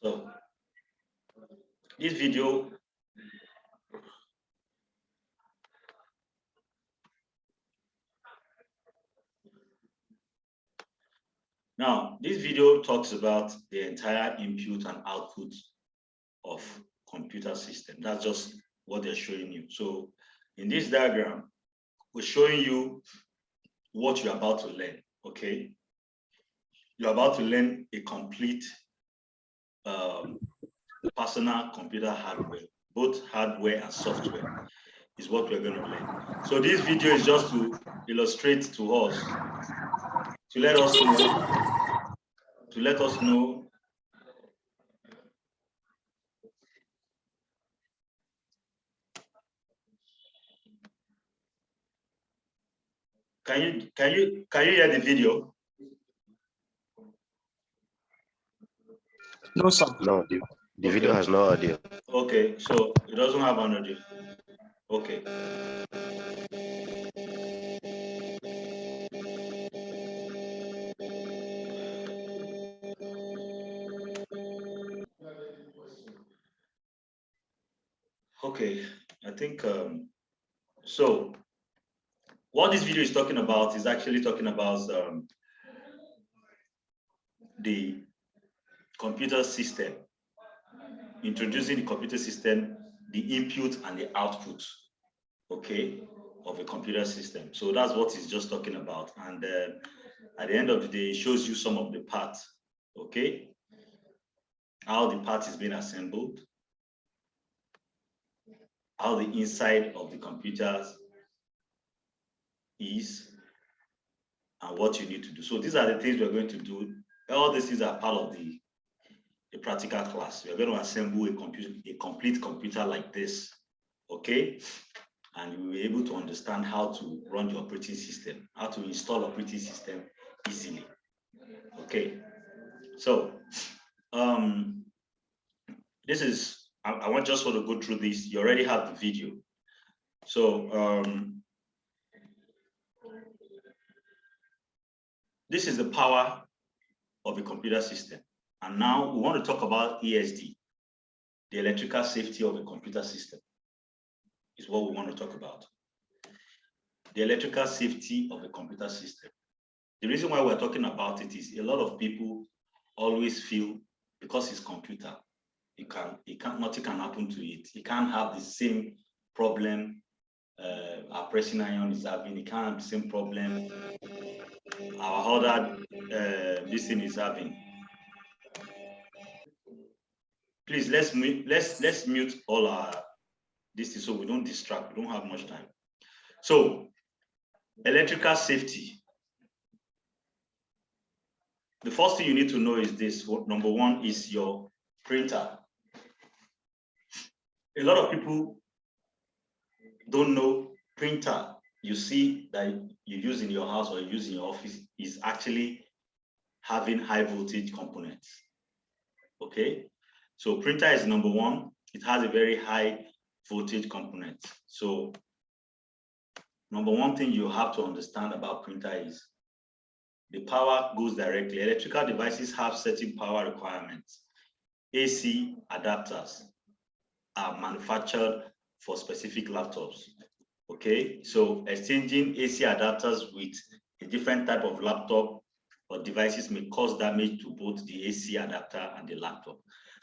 So this video talks about the entire input and output of computer system. That's just what they're showing you. So in this diagram, we're showing you what you're about to learn, okay? You're about to learn a complete personal computer hardware, both hardware and software is what we're going to learn. So this video is just to illustrate to us, to let us know Can you hear the video? No, sir. No, the video has no audio. Okay, so it doesn't have an audio. Okay. Okay, I think so. What this video is talking about is actually talking about the computer system, introducing the computer system, the input and the output, okay, of a computer system. So that's what it's just talking about. And at the end of the day, it shows you some of the parts, okay, how the part is being assembled, how the inside of the computers is, and what you need to do. So these are the things we're going to do. All these things are part of the practical class. We're going to assemble a complete computer like this, okay? And you will be able to understand how to run the operating system, how to install operating system easily, okay? So this is, I want just want to go through this. You already have the video. So this is the power of a computer system. And now we want to talk about ESD, the electrical safety of a computer system, is what we want to talk about. The electrical safety of a computer system. The reason why we're talking about it is a lot of people always feel because it's computer, nothing can happen to it. It can't have the same problem our pressing iron is having. It can't have the same problem our other this thing is having. Please let's mute all our this is so we don't distract. We don't have much time. So electrical safety. The first thing you need to know is this. Number one is your printer. A lot of people don't know printer you see that you use in your house or you use in your office is actually having high voltage components. Okay, so printer is number one. It has a very high voltage component. So number one thing you have to understand about printer is the power goes directly. Electrical devices have certain power requirements. AC adapters are manufactured for specific laptops. Okay, so exchanging AC adapters with a different type of laptop or devices may cause damage to both the AC adapter and the laptop.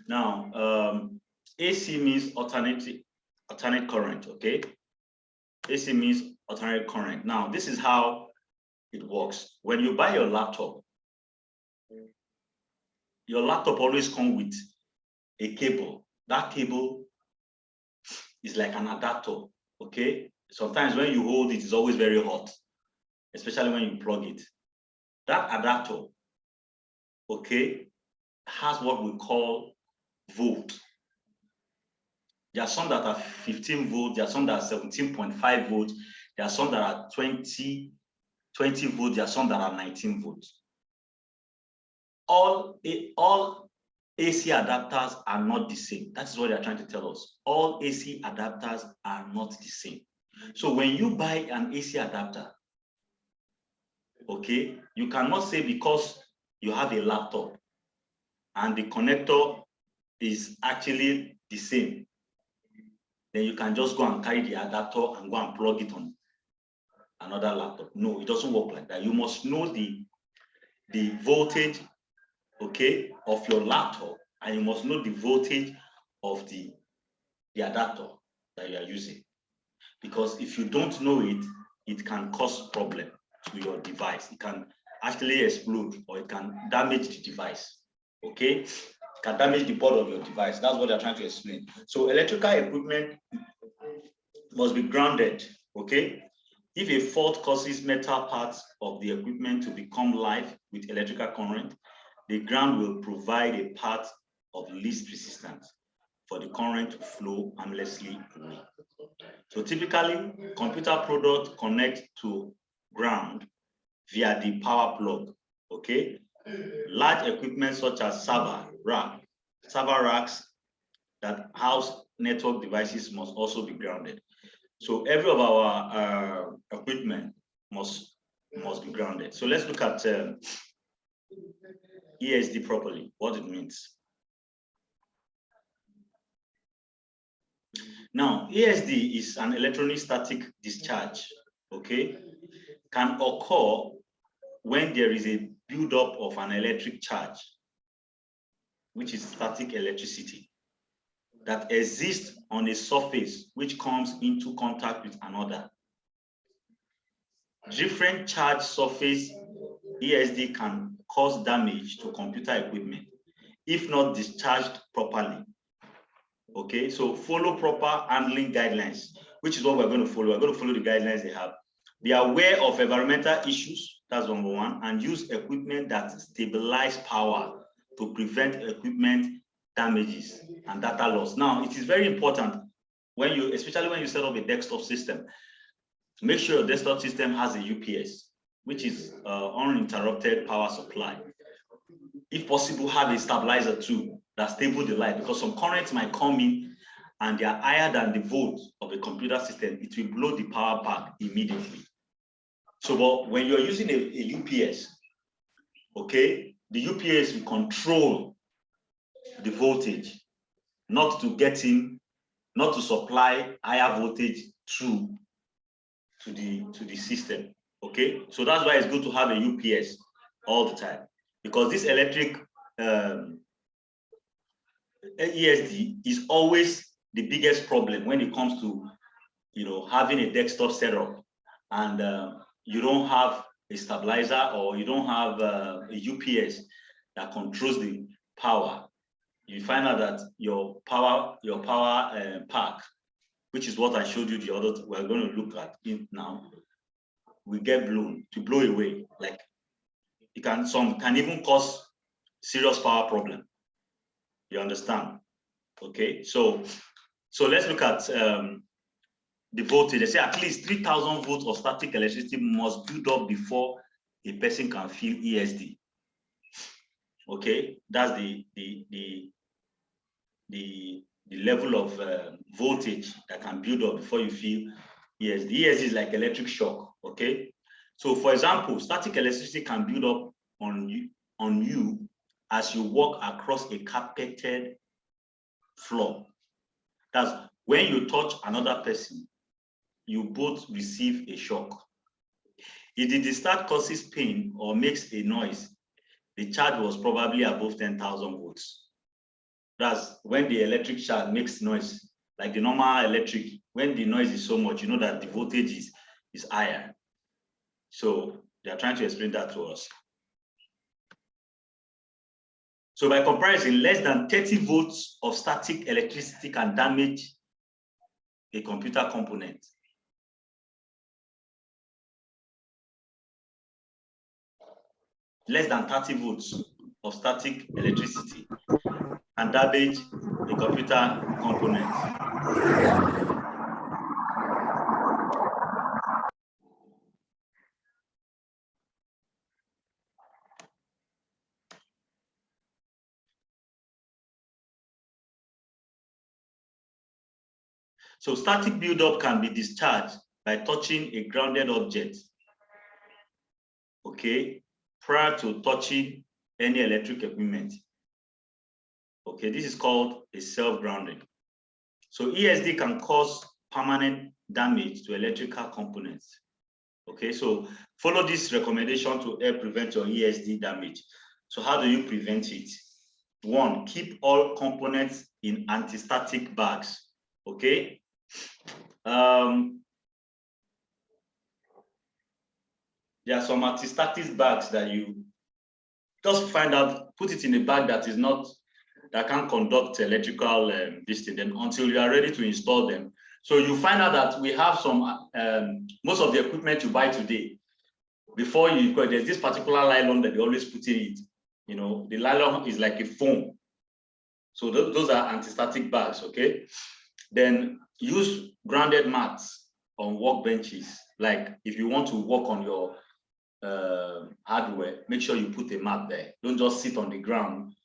Now, AC means alternate current, okay? AC means alternate current. Now, this is how it works. When you buy your laptop always comes with a cable. That cable is like an adapter, okay? Sometimes when you hold it, it's always very hot, especially when you plug it. That adapter, okay, has what we call volt. There are some that are 15 volts, there are some that are 17.5 volts, there are some that are 20 volts, there are some that are 19 volts. All AC adapters are not the same. That is what they're trying to tell us. All AC adapters are not the same. So when you buy an AC adapter, okay, you cannot say because you have a laptop and the connector is actually the same, then you can just go and carry the adapter and go and plug it on another laptop. No, it doesn't work like that. You must know the voltage, okay, of your laptop, and you must know the voltage of the adapter that you are using. Because if you don't know it, it can cause problem to your device. It can actually explode, or it can damage the device. Okay, it can damage the board of your device. That's what they're trying to explain. So electrical equipment must be grounded. Okay, if a fault causes metal parts of the equipment to become live with electrical current, the ground will provide a path of least resistance for the current to flow harmlessly away. So typically, computer products connect to ground via the power plug. Okay, large equipment such as server racks that house network devices must also be grounded. So every of our equipment must be grounded. So let's look at ESD properly, what it means. Now, ESD is an electronic static discharge, okay? Can occur when there is a buildup of an electric charge, which is static electricity, that exists on a surface which comes into contact with another. Different charge surface ESD can cause damage to computer equipment if not discharged properly. Okay, so follow proper handling guidelines, which is what we're going to follow. We're going to follow the guidelines they have. Be aware of environmental issues, that's number one, and use equipment that stabilize power to prevent equipment damages and data loss. Now, it is very important when you, especially when you set up a desktop system, make sure your desktop system has a UPS, which is uninterrupted power supply. If possible, have a stabilizer too that stable the light, because some currents might come in and they are higher than the volts of the computer system. It will blow the power back immediately. So, but when you're using a UPS, okay, the UPS will control the voltage, not to get in, not to supply higher voltage to the system. Okay, so that's why it's good to have a UPS all the time, because this electric ESD is always the biggest problem when it comes to, you know, having a desktop setup and you don't have a stabilizer, or you don't have a UPS that controls the power. You find out that your power pack, which is what I showed you the other, we're going to look at it now, will get blown away. Like it can, some can even cause serious power problem. You understand? Okay, so let's look at the voltage. They say at least 3,000 volts of static electricity must build up before a person can feel ESD. Okay, that's the level of voltage that can build up before you feel ESD. ESD is like electric shock. Okay, so for example, static electricity can build up on you as you walk across a carpeted floor. That's when you touch another person, you both receive a shock. If the discharge causes pain or makes a noise, the charge was probably above 10,000 volts. That's when the electric charge makes noise, like the normal electric, when the noise is so much, you know that the voltage is higher. So they are trying to explain that to us. So by comparison, less than 30 volts of static electricity can damage a computer component. Less than 30 volts of static electricity can damage a computer component. So static buildup can be discharged by touching a grounded object, okay, prior to touching any electric equipment. Okay, this is called a self-grounding. So ESD can cause permanent damage to electrical components. Okay, so follow this recommendation to help prevent your ESD damage. So how do you prevent it? One, keep all components in anti-static bags. Okay. There are some anti-static bags that you just find out, put it in a bag that is not, that can conduct electrical distance, then until you are ready to install them. So you find out that we have some, most of the equipment you buy today, before you, because there's this particular nylon that they always put in it. You know, the nylon is like a foam. So those are anti-static bags, okay? Then use grounded mats on workbenches. Like if you want to work on your hardware, make sure you put a mat there. Don't just sit on the ground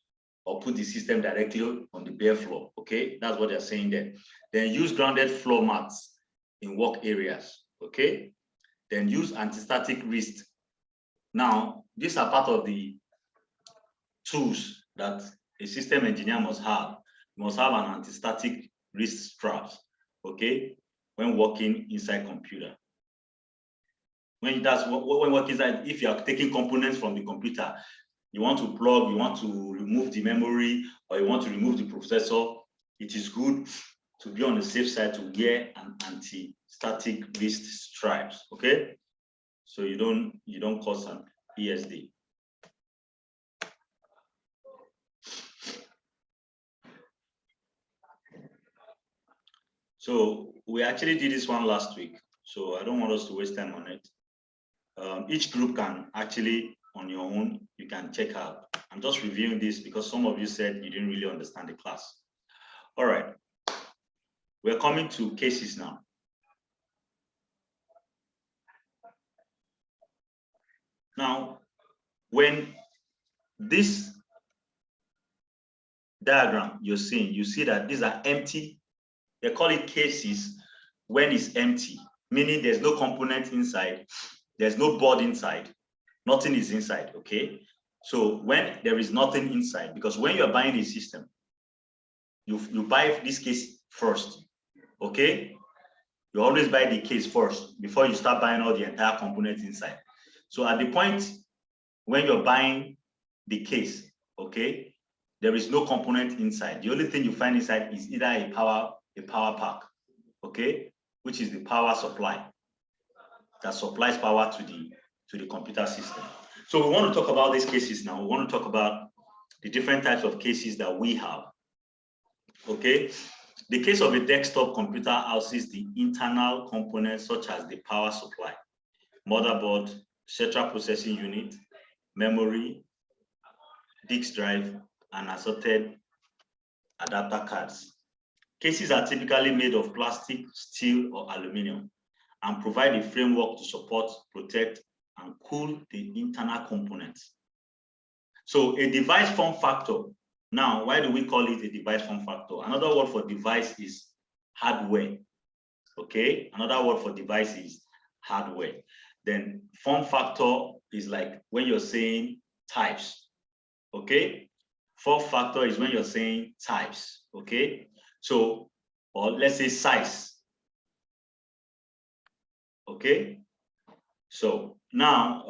or put the system directly on the bare floor, okay? That's what they're saying there. Then use grounded floor mats in work areas, okay? Then use anti-static wrist. Now, these are part of the tools that a system engineer must have. You must have an anti-static wrist straps, okay, when working inside computer. When working inside, if you are taking components from the computer, you want to plug, you want to remove the memory, or you want to remove the processor, it is good to be on the safe side to wear an anti-static wrist straps, okay? So you don't cause an ESD. So we actually did this one last week, so I don't want us to waste time on it. Each group can actually, on your own, you can check out. I'm just reviewing this because some of you said you didn't really understand the class. All right, we're coming to cases now. Now, when this diagram you're seeing, you see that these are empty. They call it cases when it's empty, meaning there's no component inside, there's no board inside, nothing is inside, okay? So when there is nothing inside, because when you're buying a system, you buy this case first, okay? You always buy the case first before you start buying all the entire components inside. So at the point when you're buying the case, okay, there is no component inside. The only thing you find inside is either a power pack, okay, which is the power supply that supplies power to the computer system. So we want to talk about these cases now. We want to talk about the different types of cases that we have. Okay, the case of a desktop computer houses the internal components such as the power supply, motherboard, central processing unit, memory, disk drive, and assorted adapter cards. Cases are typically made of plastic, steel, or aluminum and provide a framework to support, protect, and cool the internal components. So a device form factor. Now, why do we call it a device form factor? Another word for device is hardware. Okay, another word for device is hardware. Then form factor is like when you're saying types. Okay, form factor is when you're saying types. Okay, so, or let's say size. Okay, so now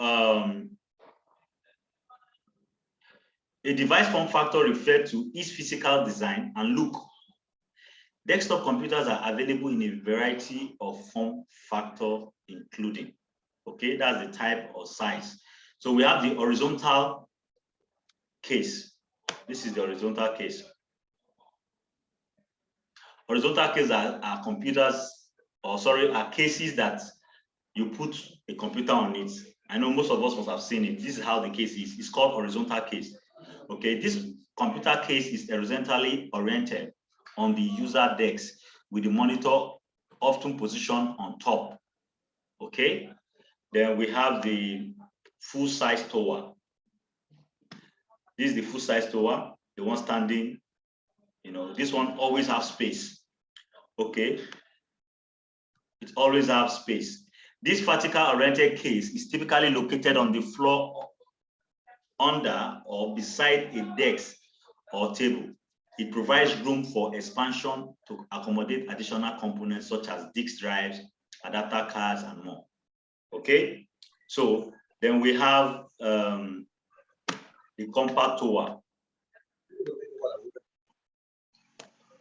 a device form factor refers to its physical design and look. Desktop computers are available in a variety of form factor, including, okay, that's the type or size. So we have the horizontal case. This is the horizontal case. Horizontal cases are computers, or sorry, are cases that you put a computer on it. I know most of us must have seen it. This is how the case is. It's called horizontal case. Okay, this computer case is horizontally oriented on the user desk with the monitor often positioned on top. Okay, then we have the full-size tower. This is the full-size tower, the one standing. You know, this one always has space. Okay, it always has space. This vertical oriented case is typically located on the floor under or beside a desk or table. It provides room for expansion to accommodate additional components such as disk drives, adapter cards, and more. Okay, so then we have the compact tower.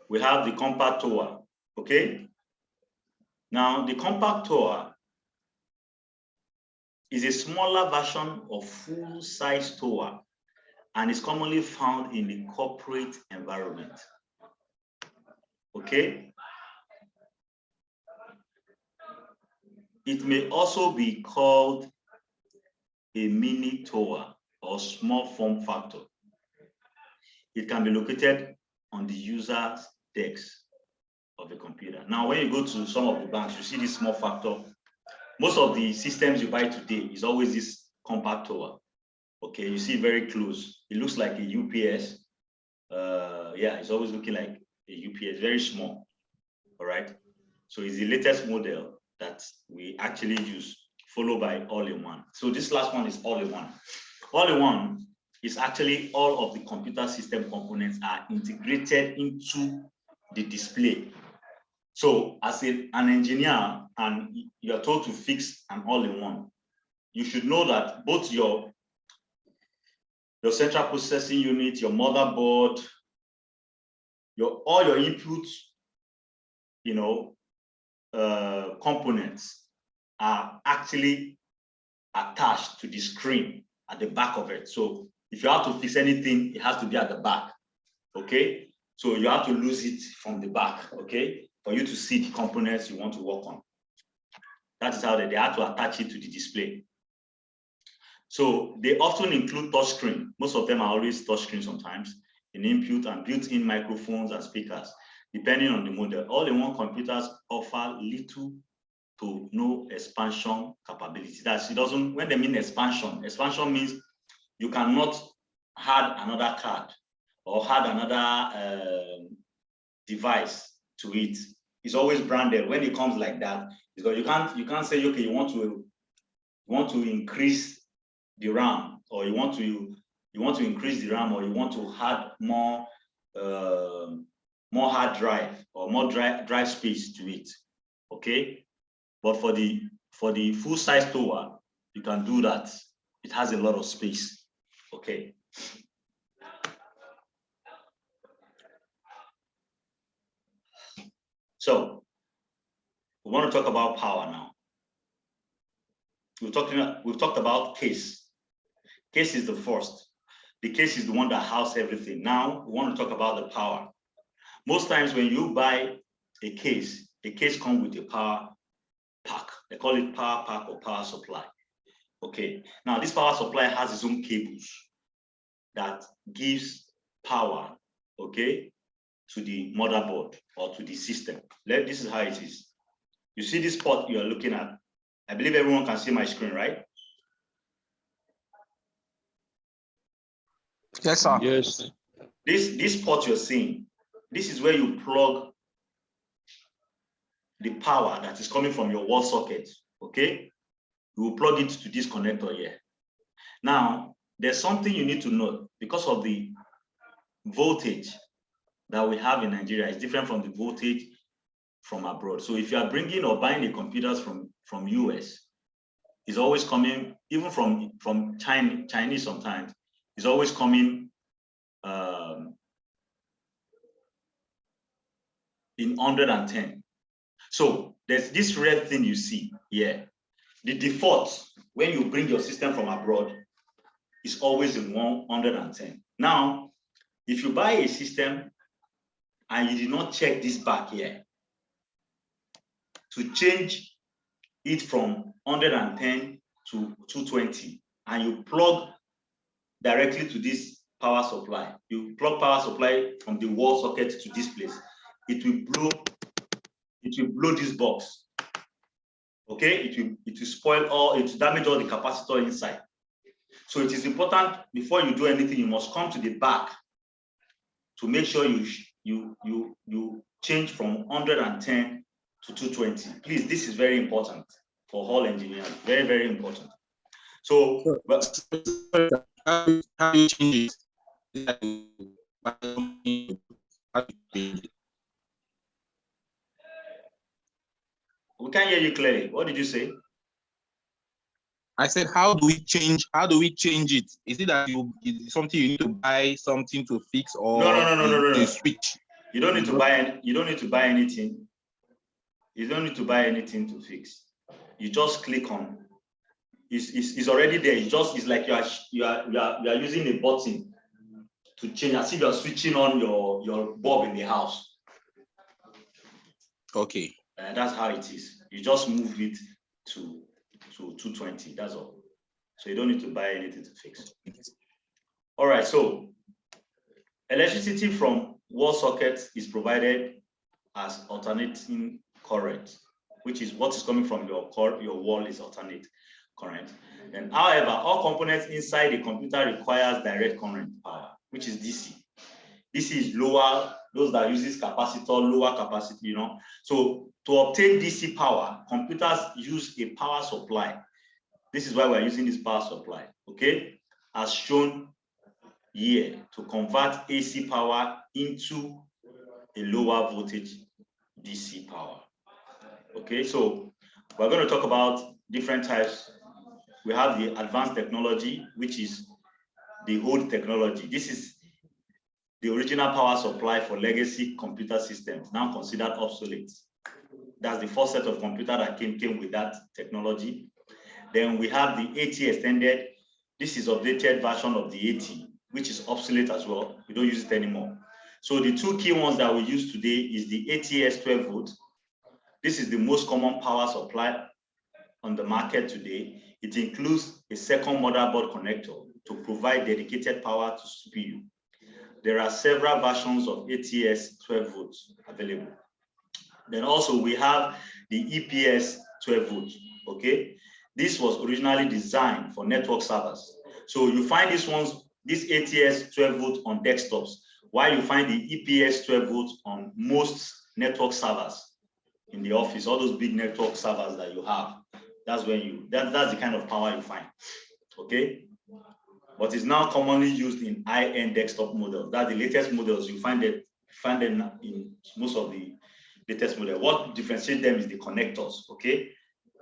We have the compact tower. Okay, now the compact tower is a smaller version of full-size tower and is commonly found in the corporate environment. Okay. It may also be called a mini tower or small form factor. It can be located on the user's desk of the computer. Now, when you go to some of the banks, you see this small factor. Most of the systems you buy today is always this compact tower. Okay, you see very close. It looks like a UPS. Yeah, it's always looking like a UPS, very small. All right. So it's the latest model that we actually use, followed by all-in-one. So this last one is all-in-one. All-in-one is actually all of the computer system components are integrated into the display. So as an engineer and you're told to fix an all-in-one, you should know that both your central processing unit, your motherboard, all your inputs, components are actually attached to the screen at the back of it. So if you have to fix anything, it has to be at the back. Okay, so you have to lose it from the back. Okay, for you to see the components you want to work on. That is how they have to attach it to the display. So they often include touchscreen. Most of them are always touchscreen sometimes, in input and built-in microphones and speakers, depending on the model. All-in-one computers offer little to no expansion capability. That's it doesn't, when they mean expansion means you cannot add another card or add another device to it. It's always branded. When it comes like that, because you can't say, okay, you want to increase the RAM, or you want to increase the RAM, or you want to add more hard drive or more drive space to it. Okay, but for the full size tower, you can do that. It has a lot of space. Okay. So we want to talk about power now. We've talked about case. Case is the first. The case is the one that houses everything. Now we want to talk about the power. Most times when you buy a case comes with a power pack. They call it power pack or power supply. Okay. Now this power supply has its own cables that gives power, okay, to the motherboard or to the system. This is how it is. You see this port you are looking at. I believe everyone can see my screen, right? Yes, sir. Yes. This port you're seeing, this is where you plug the power that is coming from your wall socket, okay? You will plug it to this connector here. Now, there's something you need to know. Because of the voltage that we have in Nigeria, is different from the voltage from abroad. So if you are bringing or buying the computers from US, it's always coming, even from Chinese sometimes, it's always coming in 110. So there's this red thing you see here. The default, when you bring your system from abroad, is always in 110. Now, if you buy a system and you did not check this back here, to change it from 110 to 220, and you plug directly to this power supply, you plug power supply from the wall socket to this place, it will blow this box. Okay, it will spoil all, it will damage all the capacitor inside. So it is important, before you do anything, you must come to the back to make sure you change from 110 to 220. Please, this is very important for all engineers. Very, very important. So, how do you change it? We can't hear you clearly. What did you say? I said, how do we change it? Is it that is it something you need to buy something to fix, or no. switch? You don't need to buy you don't need to buy anything. You don't need to buy anything to fix. You just click on. It's already there. It's like you are using a button to change, as if you are switching on your bulb in the house. Okay. That's how it is. You just move it to 220. That's all. So you don't need to buy anything to fix. All right. So electricity from wall sockets is provided as alternating current, which is what is coming from your wall is alternate current. And however, all components inside the computer requires direct current power, which is DC. DC is lower, those that uses capacitor, lower capacity, you know. So to obtain DC power, computers use a power supply. This is why we're using this power supply, okay? As shown here, to convert AC power into a lower voltage DC power. Okay, so we're going to talk about different types. We have the advanced technology, which is the old technology. This is the original power supply for legacy computer systems, now considered obsolete. That's the first set of computer that came with that technology. Then we have the AT extended. This is updated version of the AT, which is obsolete as well. We don't use it anymore. So the two key ones that we use today is the ATS 12 volt. This is the most common power supply on the market today. It includes a second motherboard connector to provide dedicated power to CPU. There are several versions of ATS 12 volts available. Then also we have the EPS 12 volts, okay? This was originally designed for network servers. So you find this ATS 12 volt on desktops, while you find the EPS 12 volts on most network servers in the office, all those big network servers that you have. That's when that's the kind of power you find, okay? But it's now commonly used in high-end desktop models. That's the latest models. You find them in most of the latest models. What differentiates them is the connectors, okay?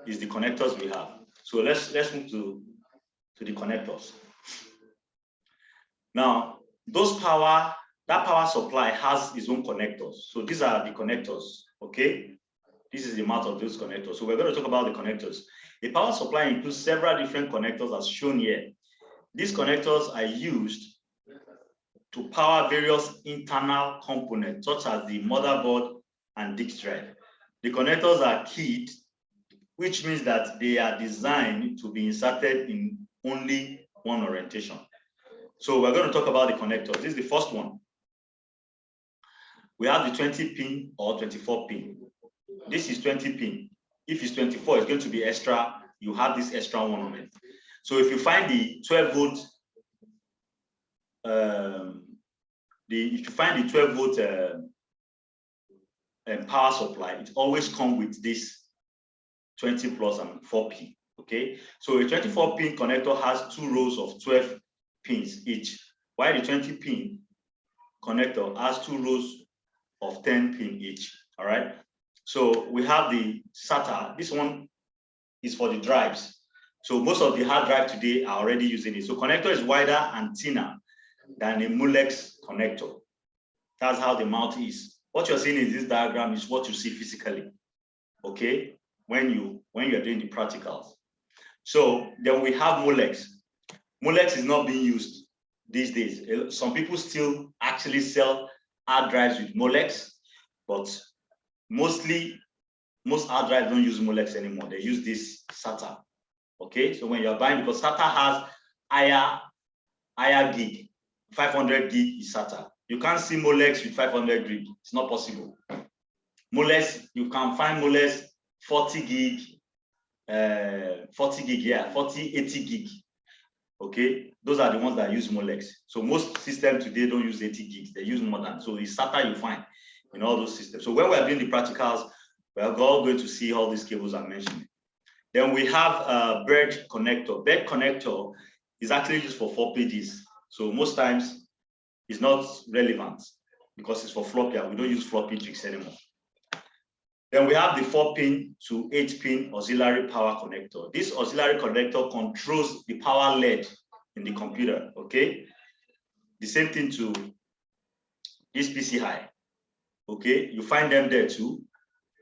Is the connectors we have. So let's move to the connectors. Now, that power supply has its own connectors. So these are the connectors, okay? This is the amount of those connectors. So we're going to talk about the connectors. The power supply includes several different connectors as shown here. These connectors are used to power various internal components, such as the motherboard and disk drive. The connectors are keyed, which means that they are designed to be inserted in only one orientation. So we're going to talk about the connectors. This is the first one. We have the 20 pin or 24 pin. This is 20 pin. If it's 24, it's going to be extra. You have this extra one on it. So if you find the 12 volt, if you find the 12 volt power supply, it always comes with this 20 plus and 4 pin. Okay, so a 24 pin connector has 2 rows of 12 pins each, while the 20 pin connector has 2 rows of 10 pin each. All right. So we have the SATA. This one is for the drives. So most of the hard drive today are already using it. So connector is wider and thinner than a Molex connector. That's how the mount is. What you're seeing in this diagram is what you see physically, okay, when you're doing the practicals. So then we have Molex. Molex is not being used these days. Some people still actually sell hard drives with Molex, but most hard drives don't use Molex anymore. They use this SATA. Okay, so when you're buying, because SATA has higher gig, 500 gig is SATA. You can't see Molex with 500 gig. It's not possible. Molex, you can find Molex 40 gig, 80 gig. Okay, those are the ones that use Molex. So most systems today don't use 80 gigs. They use more than. So it's SATA you find in all those systems. So when we're doing the practicals, we're all going to see all these cables I'm mentioning. Then we have a BERT connector. BERT connector is actually used for 4 pages. So most times it's not relevant because it's for floppy. We don't use floppy disks anymore. Then we have the 4-pin to 8-pin auxiliary power connector. This auxiliary connector controls the power LED in the computer, okay? The same thing to this PCI, okay? You find them there too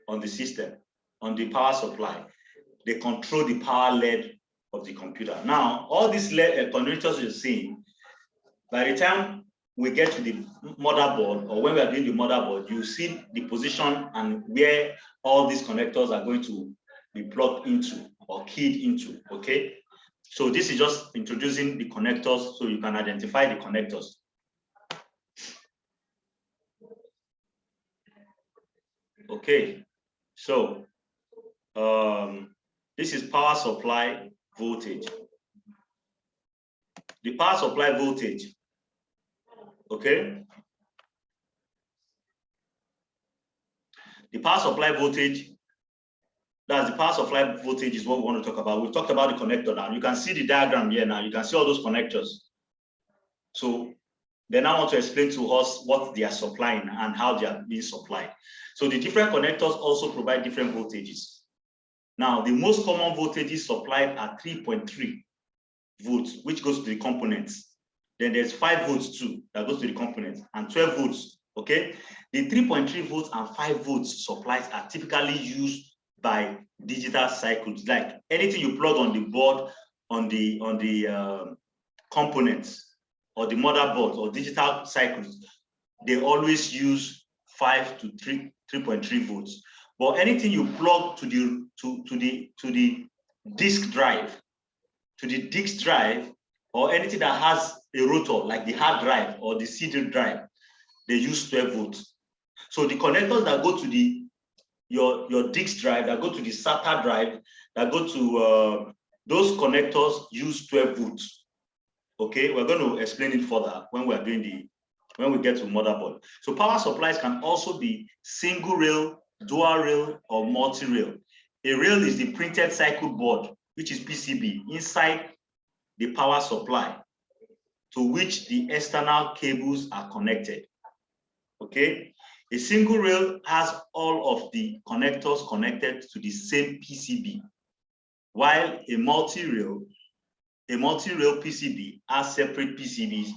on the system, on the power supply. They control the power LED of the computer. Now, all these LED connectors you're seeing, by the time we get to the motherboard, or when we are doing the motherboard, you see the position and where all these connectors are going to be plugged into or keyed into, okay? So this is just introducing the connectors so you can identify the connectors. Okay, so this is power supply voltage. The power supply voltage, okay? The power supply voltage, that's the power supply voltage is what we want to talk about. We've talked about the connector now. You can see the diagram here now. You can see all those connectors. So then I want to explain to us what they are supplying and how they are being supplied. So the different connectors also provide different voltages. Now, the most common voltages supplied are 3.3 volts, which goes to the components. Then there's 5 volts too, that goes to the components, and 12 volts, okay? The 3.3 volts and 5 volts supplies are typically used by digital circuits, like anything you plug on the board, on the components, or the motherboard, or digital circuits, they always use 5 to 3.3 volts. But anything you plug to the disk drive, or anything that has a rotor, like the hard drive or the CD drive, they use 12 volts. So the connectors that go to your disk drive, that go to the SATA drive, that go to those connectors use 12 volts. Okay, we're going to explain it further when we're doing when we get to motherboard. So power supplies can also be single rail, dual rail, or multi-rail. A rail is the printed circuit board, which is PCB, inside the power supply, to which the external cables are connected. Okay, a single rail has all of the connectors connected to the same PCB, while a multi-rail PCB has separate PCBs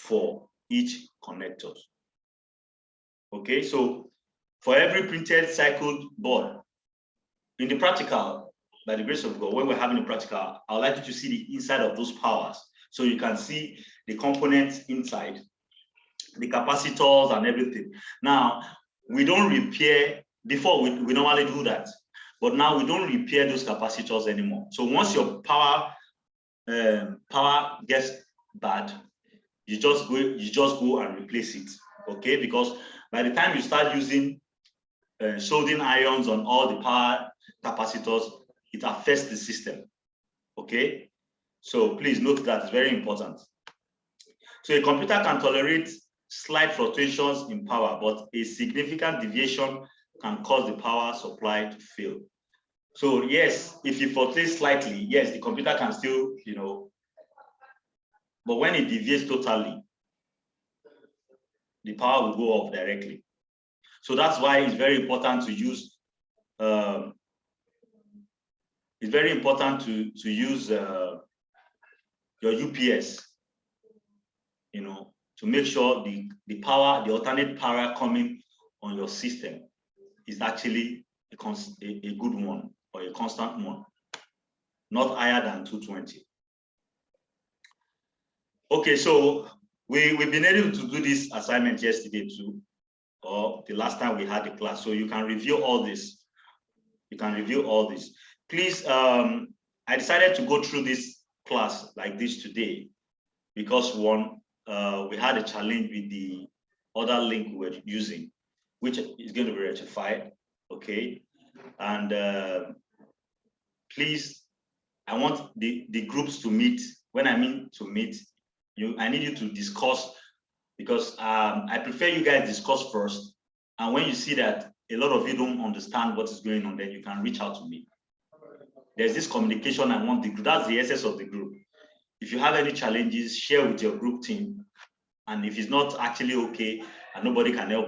for each connector. Okay, so for every printed circuit board, in the practical, by the grace of God, when we're having a practical, I would like you to see the inside of those powers. So you can see the components inside, the capacitors and everything. Now, we don't repair, before we normally do that, but now we don't repair those capacitors anymore. So once your power gets bad, you just go and replace it, okay? Because by the time you start using soldering irons on all the power capacitors, it affects the system, okay? So please note that it's very important. So a computer can tolerate slight fluctuations in power, but a significant deviation can cause the power supply to fail. So yes, if you fluctuate slightly, yes, the computer can still, but when it deviates totally, the power will go off directly. So that's why it's very important to use your UPS, to make sure the power, the alternate power coming on your system is actually a good one, or a constant one, not higher than 220. Okay, so we've been able to do this assignment yesterday too, or the last time we had the class. So you can review all this. Please, I decided to go through this class like this today because one, we had a challenge with the other link we were using, which is going to be rectified, okay? And please, I want the groups to meet. When I mean to meet, I need you to discuss, because I prefer you guys discuss first. And when you see that a lot of you don't understand what is going on, then you can reach out to me. There's this communication I want the group. That's the essence of the group. If you have any challenges, share with your group team. And if it's not actually okay, and nobody can help